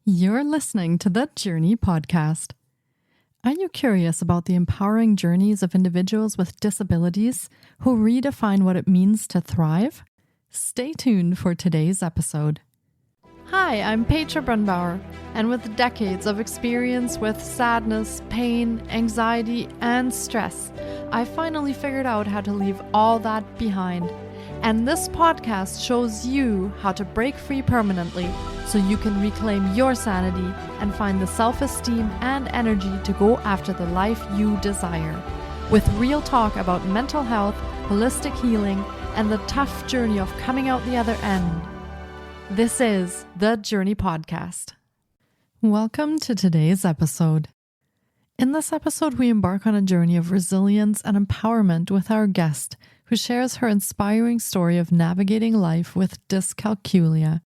You're listening to the Journey Podcast. Are you curious about the empowering journeys of individuals with disabilities who redefine what it means to thrive? Stay tuned for today's episode. Hi, I'm Petra Brunbauer, and with decades of experience with sadness, pain, anxiety, and stress, I finally figured out how to leave all that behind. And this podcast shows you how to break free permanently so you can reclaim your sanity and find the self-esteem and energy to go after the life you desire. With real talk about mental health, holistic healing, and the tough journey of coming out the other end. This is the Journey Podcast. Welcome to today's episode. In this episode, we embark on a journey of resilience and empowerment with our guest, who shares her inspiring story of navigating life with dyscalculia.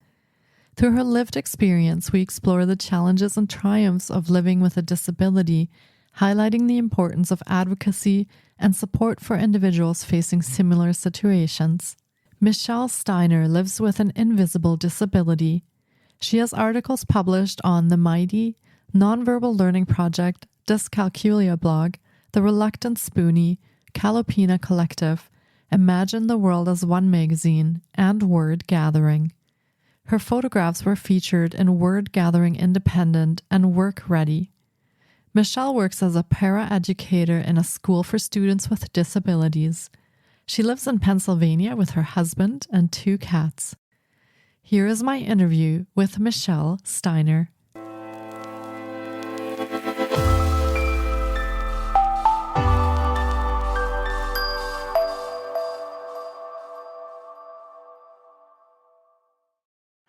Through her lived experience, we explore the challenges and triumphs of living with a disability, highlighting the importance of advocacy and support for individuals facing similar situations. Michelle Steiner lives with an invisible disability. She has articles published on the Mighty, Nonverbal Learning Project, Dyscalculia Blog, the Reluctant Spoonie, Kalopina Collective, Imagine the World as One magazine, and Word Gathering. Her photographs were featured in Word Gathering Independent and Work Ready. Michelle works as a para-educator in a school for students with disabilities. She lives in Pennsylvania with her husband and 2 cats. Here is my interview with Michelle Steiner.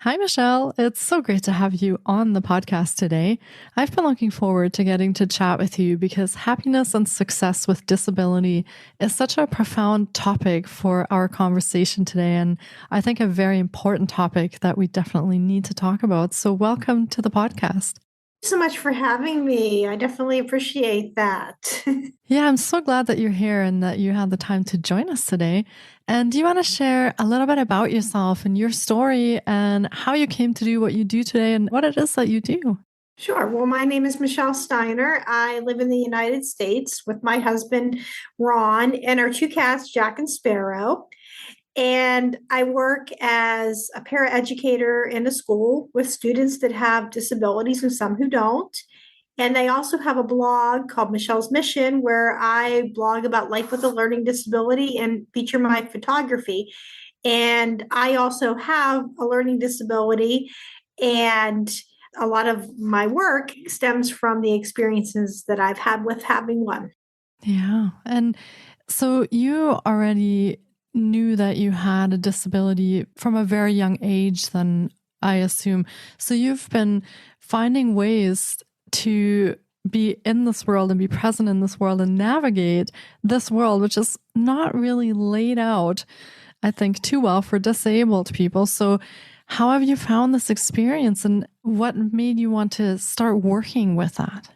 Hi, Michelle. It's so great to have you on the podcast today. I've been looking forward to getting to chat with you because happiness and success with disability is such a profound topic for our conversation today, and I think a very important topic that we definitely need to talk about. So welcome to the podcast. Thanks so much for having me. I definitely appreciate that. Yeah, I'm so glad that you're here and that you had the time to join us today. And do you want to share a little bit about yourself and your story and how you came to do what you do today and what it is that you do? Sure. Well, my name is Michelle Steiner. I live in the United States with my husband, Ron, and our 2 cats, Jack and Sparrow. And I work as a paraeducator in a school with students that have disabilities and some who don't. And I also have a blog called Michelle's Mission, where I blog about life with a learning disability and feature my photography. And I also have a learning disability, and a lot of my work stems from the experiences that I've had with having one. Yeah. And so you already knew that you had a disability from a very young age, then I assume. So you've been finding ways to be in this world and be present in this world and navigate this world, which is not really laid out, I think, too well for disabled people. So how have you found this experience and what made you want to start working with that?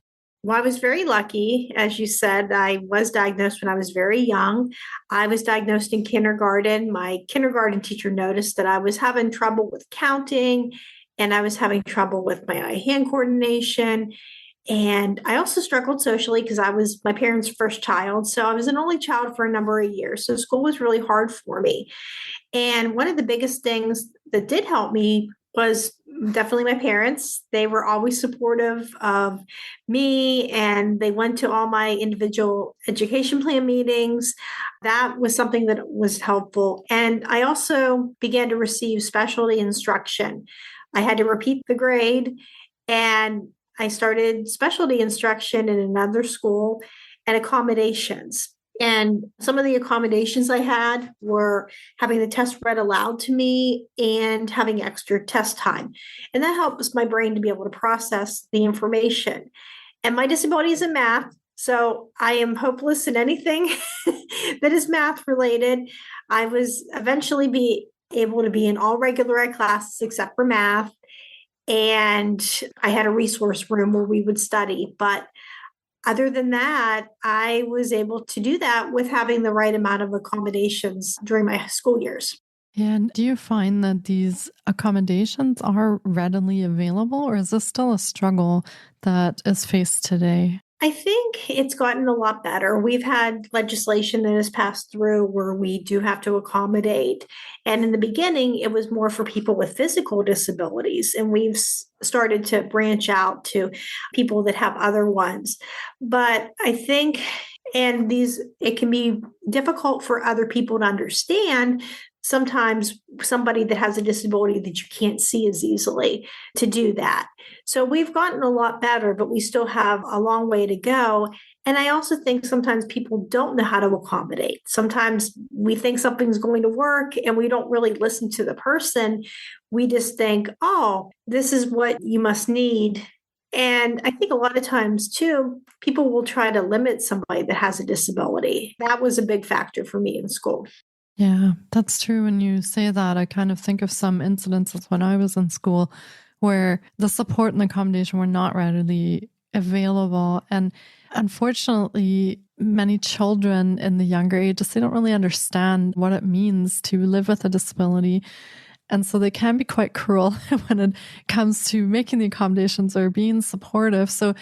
Well, I was very lucky. As you said, I was diagnosed when I was very young. I was diagnosed in kindergarten. My kindergarten teacher noticed that I was having trouble with counting and I was having trouble with my eye-hand coordination. And I also struggled socially because I was my parents' first child. So I was an only child for a number of years. So school was really hard for me. And one of the biggest things that did help me was definitely my parents. They were always supportive of me and they went to all my individual education plan meetings. That was something that was helpful. And I also began to receive specialty instruction. I had to repeat the grade, and I started specialty instruction in another school and accommodations. And some of the accommodations I had were having the test read aloud to me and having extra test time. And that helps my brain to be able to process the information. And my disability is in math, so I am hopeless in anything that is math related. I was eventually be able to be in all regular ed classes except for math. And I had a resource room where we would study. But other than that, I was able to do that with having the right amount of accommodations during my school years. Yeah, and do you find that these accommodations are readily available, or is this still a struggle that is faced today? I think it's gotten a lot better. We've had legislation that has passed through where we do have to accommodate. And in the beginning, it was more for people with physical disabilities. And we've started to branch out to people that have other ones. But I think, and it can be difficult for other people to understand. Sometimes somebody that has a disability that you can't see as easily to do that. So we've gotten a lot better, but we still have a long way to go. And I also think sometimes people don't know how to accommodate. Sometimes we think something's going to work and we don't really listen to the person. We just think, oh, this is what you must need. And I think a lot of times too, people will try to limit somebody that has a disability. That was a big factor for me in school. Yeah, that's true. When you say that, I kind of think of some incidences when I was in school where the support and accommodation were not readily available. And unfortunately, many children in the younger ages, they don't really understand what it means to live with a disability. And so they can be quite cruel when it comes to making the accommodations or being supportive. So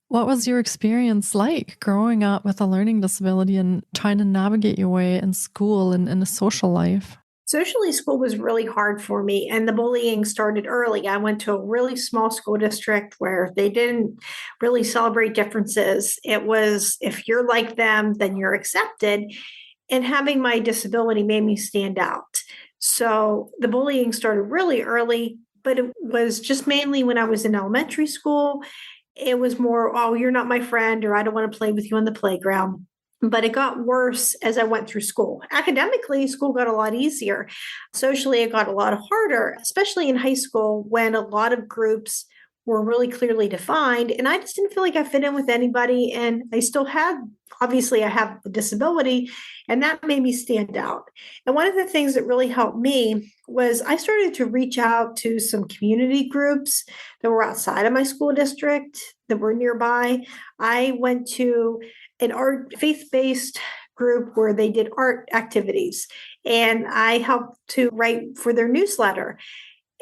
what was your experience like growing up with a learning disability and trying to navigate your way in school and in a social life? Socially, school was really hard for me, and the bullying started early. I went to a really small school district where they didn't really celebrate differences. It was if you're like them, then you're accepted. And having my disability made me stand out. So the bullying started really early, but it was just mainly when I was in elementary school. It was more, oh, you're not my friend, or I don't want to play with you on the playground. But it got worse as I went through school. Academically, school got a lot easier. Socially, it got a lot harder, especially in high school when a lot of groups were really clearly defined. And I just didn't feel like I fit in with anybody. And I still had, obviously, I have a disability, and that made me stand out. And one of the things that really helped me was I started to reach out to some community groups that were outside of my school district that were nearby. I went to an art faith-based group where they did art activities, and I helped to write for their newsletter.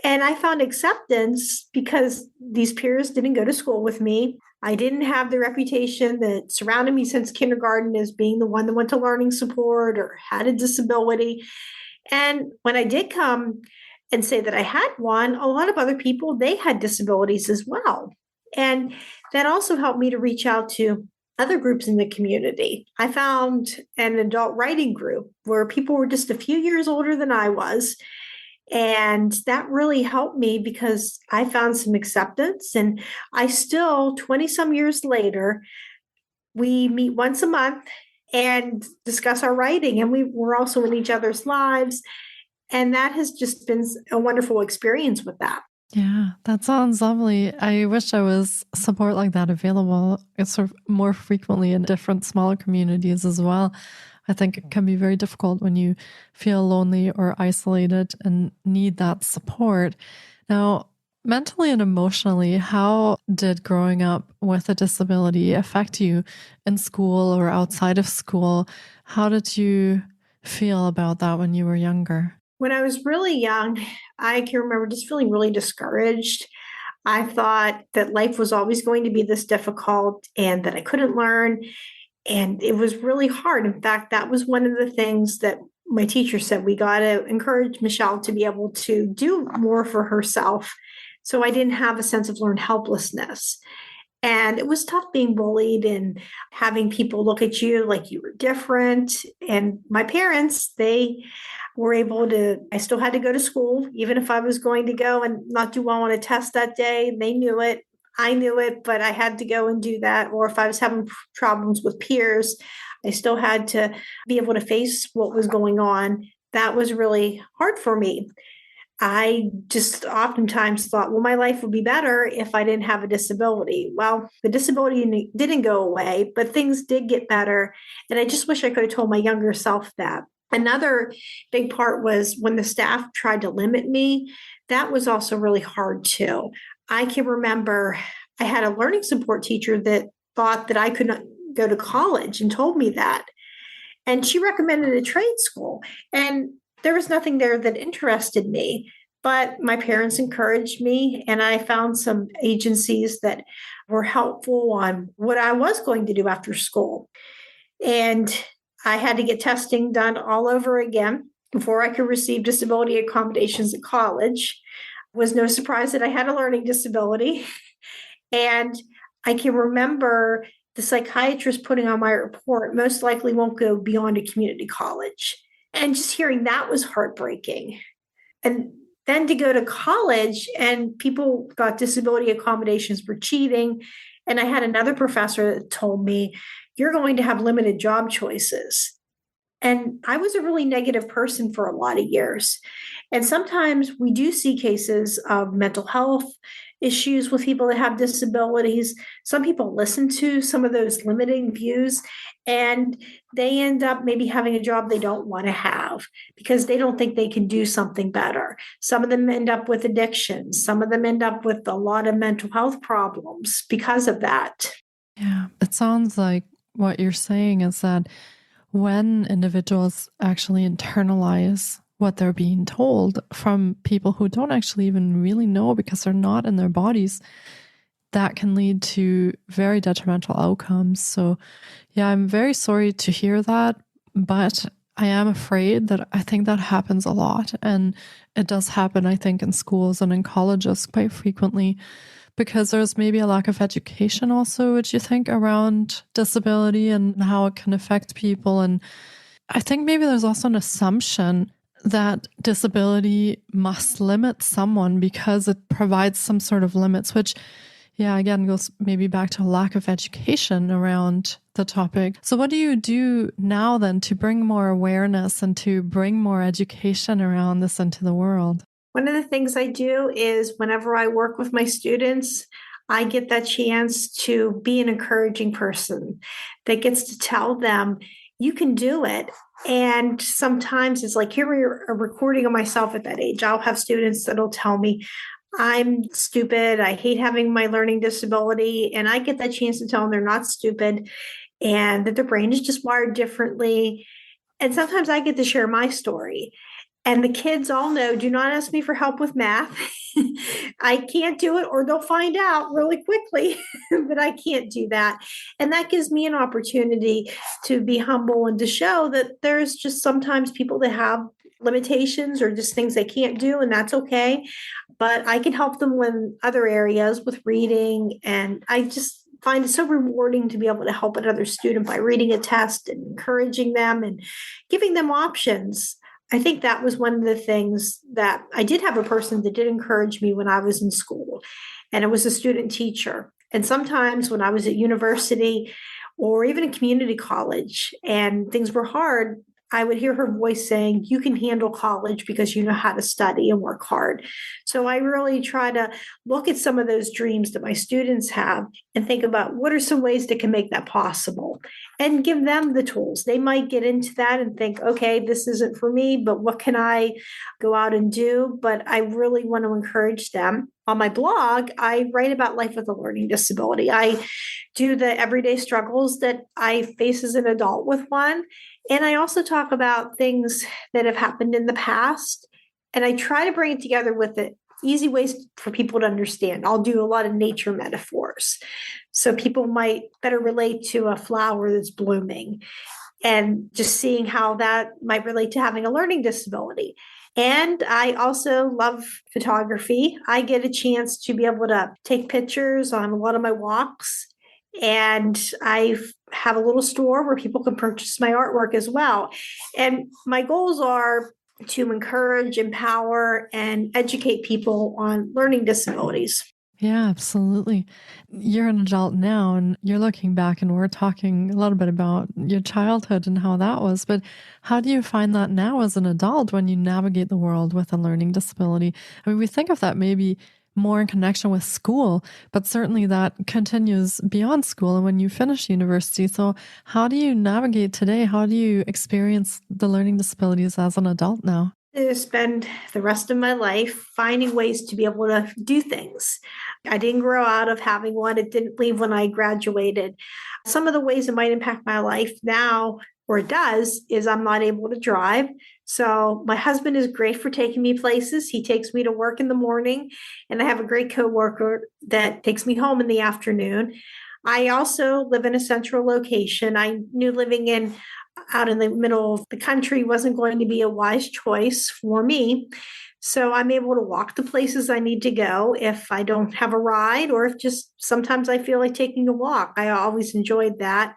And I found acceptance because these peers didn't go to school with me. I didn't have the reputation that surrounded me since kindergarten as being the one that went to learning support or had a disability. And when I did come and say that I had one, a lot of other people, they had disabilities as well. And that also helped me to reach out to other groups in the community. I found an adult writing group where people were just a few years older than I was. And that really helped me because I found some acceptance. And I still, 20 some years later, we meet once a month and discuss our writing. And we're also in each other's lives. And that has just been a wonderful experience with that. Yeah, that sounds lovely. I wish I was support like that available. It's sort of more frequently in different smaller communities as well. I think it can be very difficult when you feel lonely or isolated and need that support. Now, mentally and emotionally, how did growing up with a disability affect you in school or outside of school? How did you feel about that when you were younger? When I was really young, I can remember just feeling really discouraged. I thought that life was always going to be this difficult and that I couldn't learn. And it was really hard. In fact, that was one of the things that my teacher said we got to encourage Michelle to be able to do more for herself. So I didn't have a sense of learned helplessness. And it was tough being bullied and having people look at you like you were different. And my parents, they were able to, I still had to go to school, even if I was going to go and not do well on a test that day. They knew it. I knew it, but I had to go and do that. Or if I was having problems with peers, I still had to be able to face what was going on. That was really hard for me. I just oftentimes thought, well, my life would be better if I didn't have a disability. Well, the disability didn't go away, but things did get better. And I just wish I could have told my younger self that. Another big part was when the staff tried to limit me, that was also really hard too. I can remember I had a learning support teacher that thought that I could not go to college and told me that. And she recommended a trade school. And there was nothing there that interested me. But my parents encouraged me, and I found some agencies that were helpful on what I was going to do after school. And I had to get testing done all over again before I could receive disability accommodations at college. It was no surprise that I had a learning disability. And I can remember the psychiatrist putting on my report, most likely won't go beyond a community college. And just hearing that was heartbreaking. And then to go to college and people thought disability accommodations were cheating. And I had another professor that told me, you're going to have limited job choices. And I was a really negative person for a lot of years. And sometimes we do see cases of mental health issues with people that have disabilities. Some people listen to some of those limiting views and they end up maybe having a job they don't want to have because they don't think they can do something better. Some of them end up with addictions. Some of them end up with a lot of mental health problems because of that. Yeah, it sounds like what you're saying is that when individuals actually internalize what they're being told from people who don't actually even really know because they're not in their bodies, that can lead to very detrimental outcomes. So yeah, I'm very sorry to hear that, but I am afraid that I think that happens a lot. And it does happen, I think, in schools and in colleges quite frequently, because there's maybe a lack of education also, which you think around disability and how it can affect people. And I think maybe there's also an assumption that disability must limit someone because it provides some sort of limits, which, yeah, again, goes maybe back to a lack of education around the topic. So what do you do now then to bring more awareness and to bring more education around this into the world? One of the things I do is whenever I work with my students, I get that chance to be an encouraging person that gets to tell them, you can do it. And sometimes it's like, here a recording of myself at that age. I'll have students that'll tell me, I'm stupid. I hate having my learning disability. And I get that chance to tell them they're not stupid and that their brain is just wired differently. And sometimes I get to share my story. And the kids all know, do not ask me for help with math. I can't do it, or they'll find out really quickly that I can't do that. And that gives me an opportunity to be humble and to show that there's just sometimes people that have limitations or just things they can't do, and that's okay. But I can help them in other areas with reading. And I just find it so rewarding to be able to help another student by reading a test and encouraging them and giving them options. I think that was one of the things that I did have a person that did encourage me when I was in school, and it was a student teacher. And sometimes when I was at university or even in community college and things were hard, I would hear her voice saying, you can handle college because you know how to study and work hard. So I really try to look at some of those dreams that my students have and think about what are some ways that can make that possible and give them the tools. They might get into that and think, okay, this isn't for me, but what can I go out and do? But I really want to encourage them. On my blog, I write about life with a learning disability. I do the everyday struggles that I face as an adult with one. And I also talk about things that have happened in the past. And I try to bring it together with the easy ways for people to understand. I'll do a lot of nature metaphors. So people might better relate to a flower that's blooming and just seeing how that might relate to having a learning disability. And I also love photography. I get a chance to be able to take pictures on a lot of my walks. And I have a little store where people can purchase my artwork as well. And my goals are to encourage, empower, and educate people on learning disabilities. Yeah, absolutely. You're an adult now and you're looking back, and we're talking a little bit about your childhood and how that was. But how do you find that now as an adult when you navigate the world with a learning disability? I mean, we think of that maybe more in connection with school, but certainly that continues beyond school and when you finish university. So how do you navigate today? How do you experience the learning disabilities as an adult now? To spend the rest of my life finding ways to be able to do things. I didn't grow out of having one. It didn't leave when I graduated. Some of the ways it might impact my life now or does, is I'm not able to drive. So my husband is great for taking me places. He takes me to work in the morning, and I have a great coworker that takes me home in the afternoon. I also live in a central location. I knew living out in the middle of the country wasn't going to be a wise choice for me. So I'm able to walk the places I need to go if I don't have a ride, or if just sometimes I feel like taking a walk. I always enjoyed that.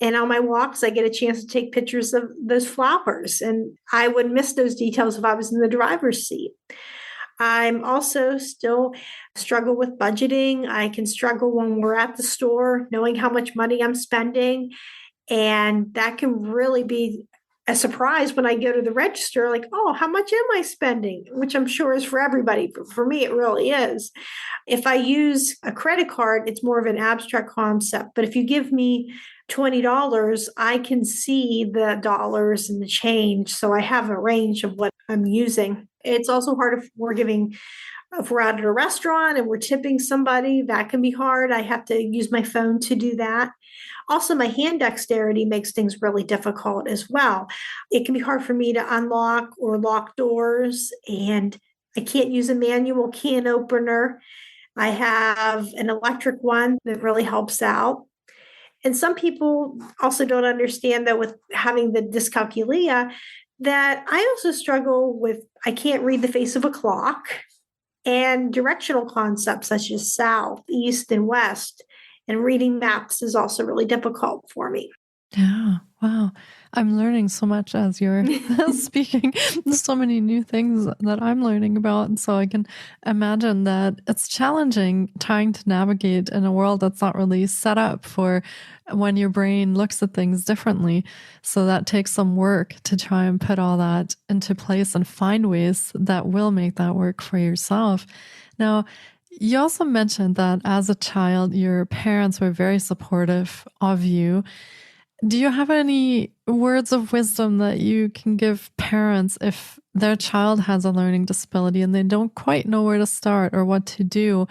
And on my walks, I get a chance to take pictures of those flowers. And I would miss those details if I was in the driver's seat. I'm also still struggle with budgeting. I can struggle when we're at the store, knowing how much money I'm spending. And that can really be a surprise when I go to the register, like, oh, how much am I spending? Which I'm sure is for everybody, but for me, it really is. If I use a credit card, it's more of an abstract concept. But if you give me $20, I can see the dollars and the change. So I have a range of what I'm using. It's also hard if we're out at a restaurant and we're tipping somebody, that can be hard. I have to use my phone to do that. Also, my hand dexterity makes things really difficult as well. It can be hard for me to unlock or lock doors, and I can't use a manual can opener. I have an electric one that really helps out. And some people also don't understand that with having the dyscalculia, that I also struggle with, I can't read the face of a clock, and directional concepts such as south, east, and west. And reading maps is also really difficult for me. Yeah. Wow. I'm learning so much as you're speaking. There's so many new things that I'm learning about. And so I can imagine that it's challenging trying to navigate in a world that's not really set up for when your brain looks at things differently. So that takes some work to try and put all that into place and find ways that will make that work for yourself. Now, you also mentioned that as a child, your parents were very supportive of you. Do you have any words of wisdom that you can give parents if their child has a learning disability and they don't quite know where to start or what to do?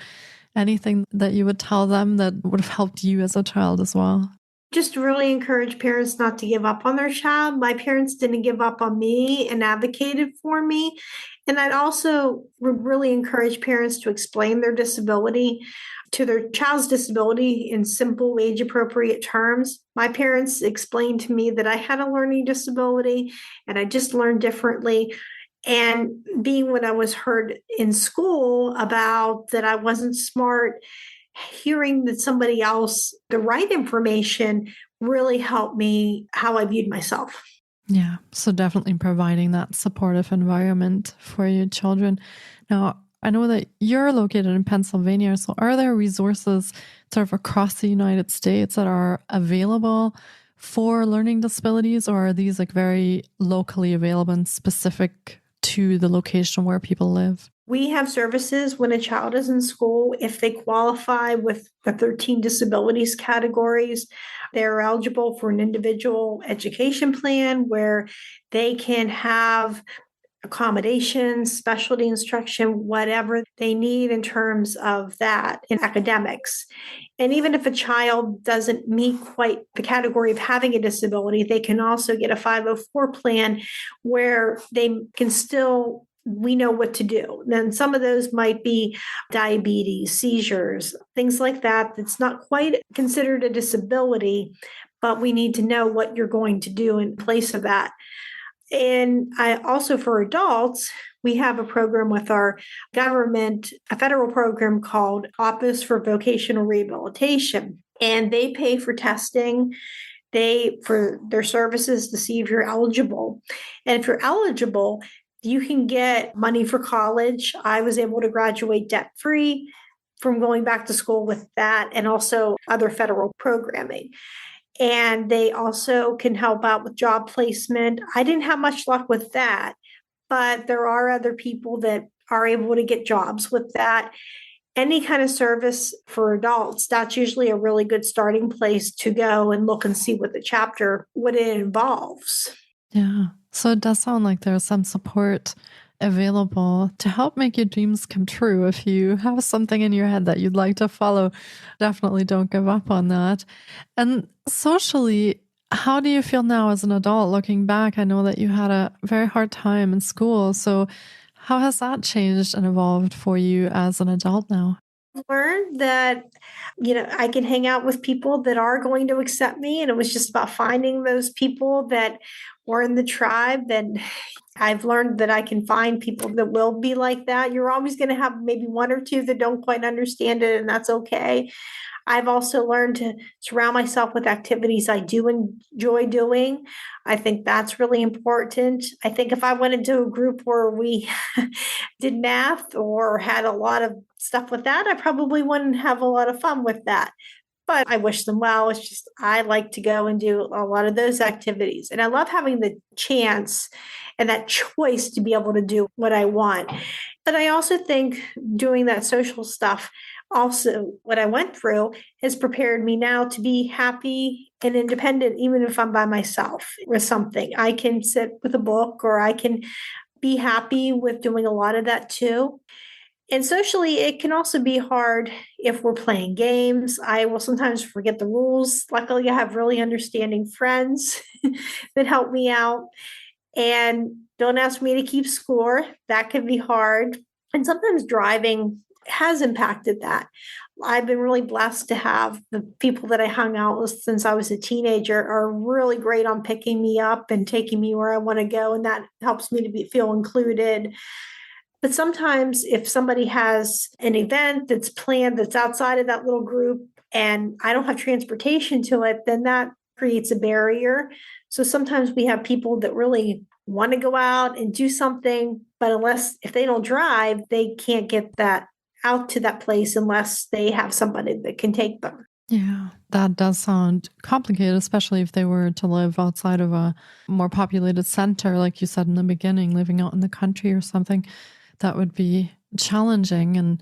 Anything that you would tell them that would have helped you as a child as well? Just really encourage parents not to give up on their child. My parents didn't give up on me and advocated for me. And I'd also really encourage parents to explain their disability to their child's disability in simple, age appropriate terms. My parents explained to me that I had a learning disability and I just learned differently. And being when I was heard in school about that I wasn't smart, hearing that somebody else, the right information, really helped me how I viewed myself. Yeah, so definitely providing that supportive environment for your children. Now, I know that you're located in Pennsylvania, so are there resources sort of across the United States that are available for learning disabilities, or are these like very locally available and specific to the location where people live? We have services when a child is in school. If they qualify with the 13 disabilities categories, they're eligible for an individual education plan where they can have accommodations, specialty instruction, whatever they need in terms of that in academics. And even if a child doesn't meet quite the category of having a disability, they can also get a 504 plan where they can still, we know what to do. Then some of those might be diabetes, seizures, things like that. That's not quite considered a disability, but we need to know what you're going to do in place of that. And I also, for adults, we have a program with our government, a federal program called Office for Vocational Rehabilitation. And they pay for testing, for their services to see if you're eligible. And if you're eligible, you can get money for college. I was able to graduate debt-free from going back to school with that, and also other federal programming. And they also can help out with job placement. I didn't have much luck with that, but there are other people that are able to get jobs with that. Any kind of service for adults, that's usually a really good starting place to go and look and see what it involves. Yeah. So it does sound like there's some support available to help make your dreams come true. If you have something in your head that you'd like to follow, definitely don't give up on that. And socially, How do you feel now as an adult looking back? I know that you had a very hard time in school. So how has that changed and evolved for you as an adult now? Learned that, I can hang out with people that are going to accept me. And it was just about finding those people that were in the tribe. And I've learned that I can find people that will be like that. You're always going to have maybe one or two that don't quite understand it, and that's okay. I've also learned to surround myself with activities I do enjoy doing. I think that's really important. I think if I went into a group where we did math or had a lot of stuff with that, I probably wouldn't have a lot of fun with that. But I wish them well. It's just I like to go and do a lot of those activities. And I love having the chance and that choice to be able to do what I want. But I also think doing that social stuff, also what I went through, has prepared me now to be happy and independent, even if I'm by myself with something. I can sit with a book, or I can be happy with doing a lot of that too. And socially, it can also be hard if we're playing games. I will sometimes forget the rules. Luckily, I have really understanding friends that help me out and don't ask me to keep score. That can be hard. And sometimes driving has impacted that. I've been really blessed to have the people that I hung out with since I was a teenager are really great on picking me up and taking me where I want to go. And that helps me to feel included. But sometimes if somebody has an event that's planned that's outside of that little group and I don't have transportation to it, then that creates a barrier. So sometimes we have people that really want to go out and do something, but if they don't drive, they can't get that out to that place unless they have somebody that can take them. Yeah, that does sound complicated, especially if they were to live outside of a more populated center, like you said in the beginning, living out in the country or something. That would be challenging. And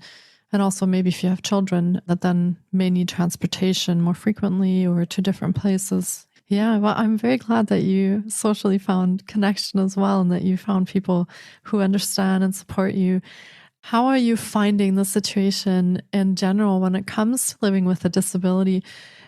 also maybe if you have children that then may need transportation more frequently or to different places. Yeah, well, I'm very glad that you socially found connection as well and that you found people who understand and support you. How are you finding the situation in general when it comes to living with a disability?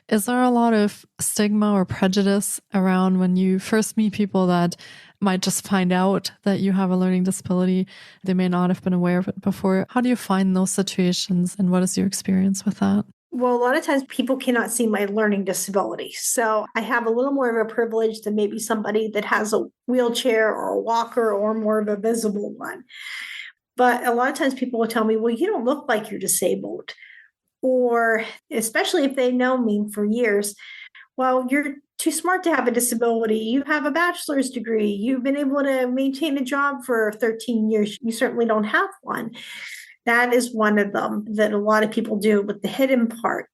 Is there a lot of stigma or prejudice around when you first meet people that might just find out that you have a learning disability? They may not have been aware of it before. How do you find those situations and what is your experience with that? Well, a lot of times people cannot see my learning disability. So I have a little more of a privilege than maybe somebody that has a wheelchair or a walker or more of a visible one. But a lot of times people will tell me, well, you don't look like you're disabled. Or especially if they know me for years, well, you're too smart to have a disability. You have a bachelor's degree. You've been able to maintain a job for 13 years. You certainly don't have one. That is one of them that a lot of people do with the hidden part.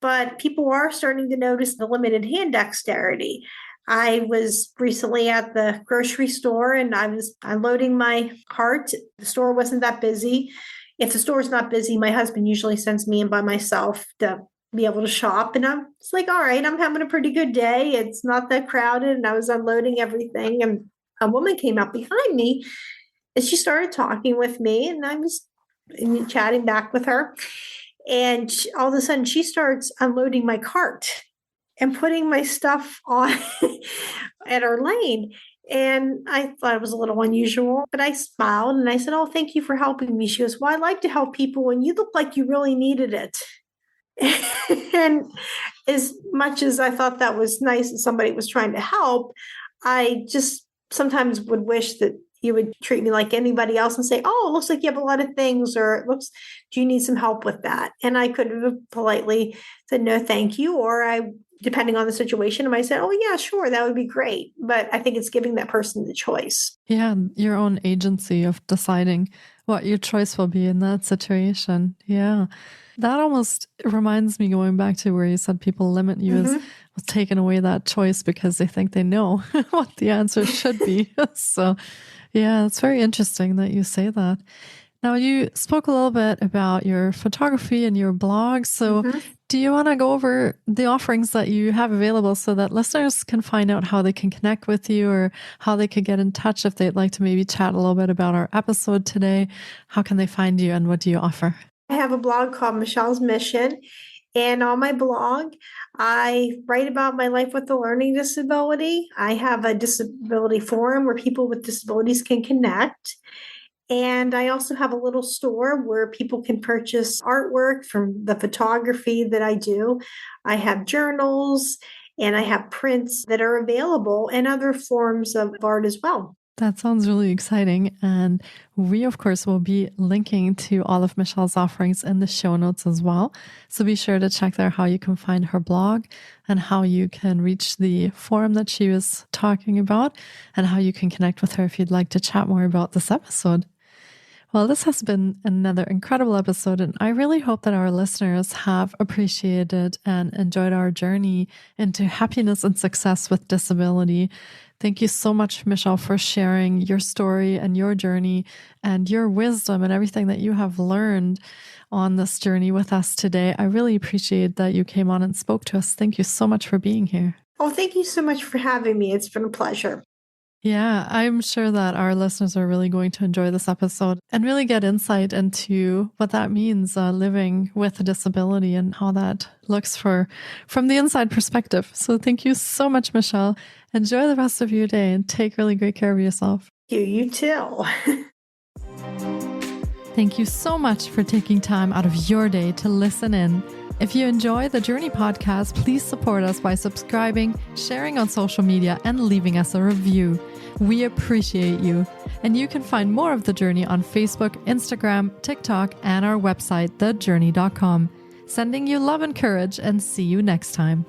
But people are starting to notice the limited hand dexterity. I was recently at the grocery store and I was unloading my cart. The store wasn't that busy. If the store's not busy, my husband usually sends me in by myself to be able to shop. And I'm just like, all right, I'm having a pretty good day. It's not that crowded. And I was unloading everything. And a woman came up behind me and she started talking with me. And I was chatting back with her. And all of a sudden, she starts unloading my cart and putting my stuff on at our lane. And I thought it was a little unusual, but I smiled and I said, oh, thank you for helping me. She goes, well, I like to help people and you look like you really needed it. And as much as I thought that was nice that somebody was trying to help, I just sometimes would wish that you would treat me like anybody else and say, oh, it looks like you have a lot of things, or do you need some help with that? And I could have politely said, no, thank you. Or depending on the situation, I might say, oh, yeah, sure, that would be great. But I think it's giving that person the choice. Yeah, your own agency of deciding what your choice will be in that situation. Yeah. That almost reminds me, going back to where you said people limit you, as taking away that choice because they think they know what the answer should be. So yeah, it's very interesting that you say that. Now, you spoke a little bit about your photography and your blog. So do you want to go over the offerings that you have available so that listeners can find out how they can connect with you or how they could get in touch if they'd like to maybe chat a little bit about our episode today? How can they find you and what do you offer? I have a blog called Michelle's Mission, And on my blog, I write about my life with a learning disability. I have a disability forum where people with disabilities can connect. And I also have a little store where people can purchase artwork from the photography that I do. I have journals and I have prints that are available and other forms of art as well. That sounds really exciting. And we, of course, will be linking to all of Michelle's offerings in the show notes as well. So be sure to check there how you can find her blog and how you can reach the forum that she was talking about and how you can connect with her if you'd like to chat more about this episode. Well, this has been another incredible episode, and I really hope that our listeners have appreciated and enjoyed our journey into happiness and success with disability. Thank you so much, Michelle, for sharing your story and your journey and your wisdom and everything that you have learned on this journey with us today. I really appreciate that you came on and spoke to us. Thank you so much for being here. Oh, thank you so much for having me. It's been a pleasure. Yeah, I'm sure that our listeners are really going to enjoy this episode and really get insight into what that means, living with a disability and how that looks from the inside perspective. So thank you so much, Michelle. Enjoy the rest of your day and take really great care of yourself. You too. Thank you so much for taking time out of your day to listen in. If you enjoy the Journey podcast, please support us by subscribing, sharing on social media, and leaving us a review. We appreciate you. And you can find more of The Journey on Facebook, Instagram, TikTok, and our website, thejourney.com. Sending you love and courage, and see you next time.